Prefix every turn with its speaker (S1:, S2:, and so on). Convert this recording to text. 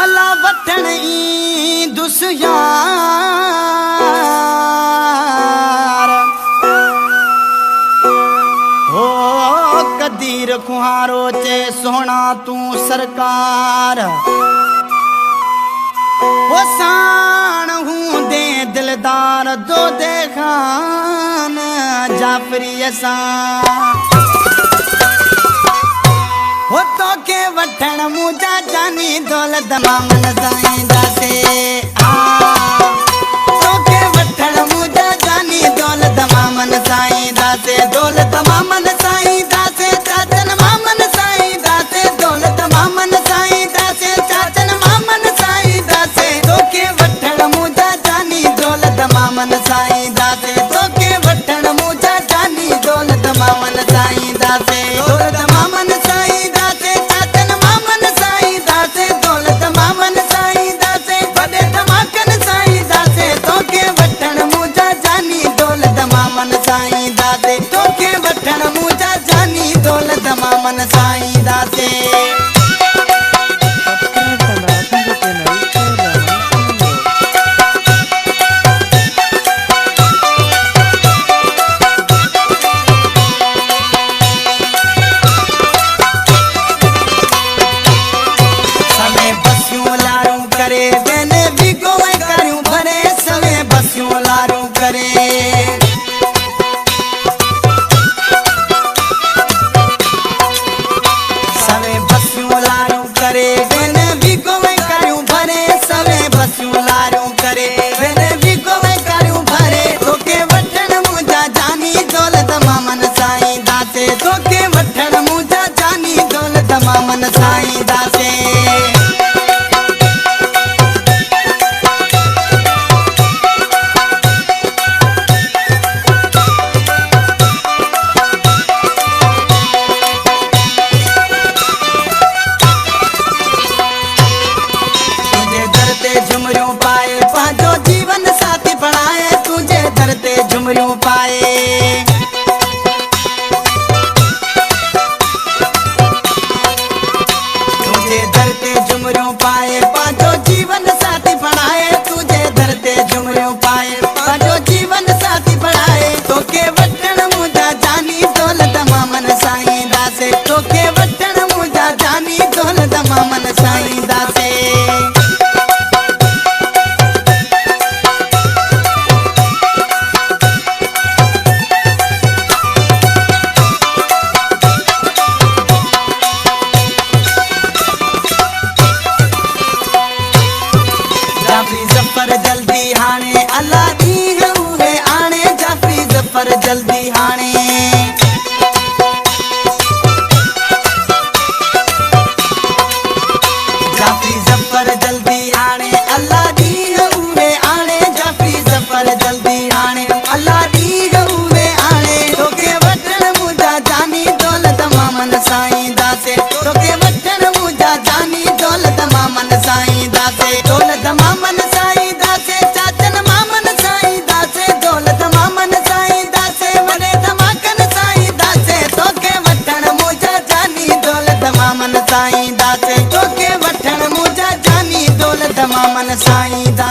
S1: अला वठण ई दुसयार हो कदीर खुहारो चे सोना तू सरकार वो सान हूँ दे दिलदार दो दे खान जाफरी असा हो तो के वठण मुझा जानी दौलत मामन साईं दासे तो के वठण मुझा जानी दौलत मामन साईं दासे दौलत मामन साईं दासे चाचन मामन साईं दासे दौलत मामन साईं दासे चाचन मामन साईं दासे तो के वठण मुझा जानी दौलत मामन साईं दासे तो के वठण मुझा जानी दौलत मामन साईं दासे दौलत मामन साईं दासे चाचन मामन साईं दासे दौलत मामन साईं दासे बड़े धमाकन साईं दासे तो के वठण मुझा जानी दौलत मामन साईं दासे तो के वठण मुझा जानी दौलत मामन साईं दासे मामन साईं दासे तुझे दर ते झुमरियूं पाए पंहिंजो जीवन साथी बणाए तुझे दर ते झुमरियूं पाए पाए पांचो जीवन साथी बढ़ाए तुझे धरते झुमरियों पाए पांचो जीवन साथी बढ़ाए तो के वठण मुझा जानी दौलत मामन साईं दासे तो के वठण मुझा जानी दौलत मामन साईं दासे जफर जल्दी हाने अल्लाह दी हुए आने जाफरी जफर जल्दी हाने जाफरी जफर जल्दी आने अल्लाह दी हुए आने जाफरी जफर जल्दी आने अल्लाह दी हुए आने तो के वठण मुझा जानी दौलत मामन साईं दासे तो के वठण मुझा जानी दौलत मामन साईं दासे दौलत मामन साईं दासे चाचन मामन साईं दासे दौलत मामन साईं दासे वॾे धमाकन साईं दासे तो के वठण मुझा जानी दौलत मामन साईं दासे तो के वठण मुझा जानी दौलत मामन साईं दासे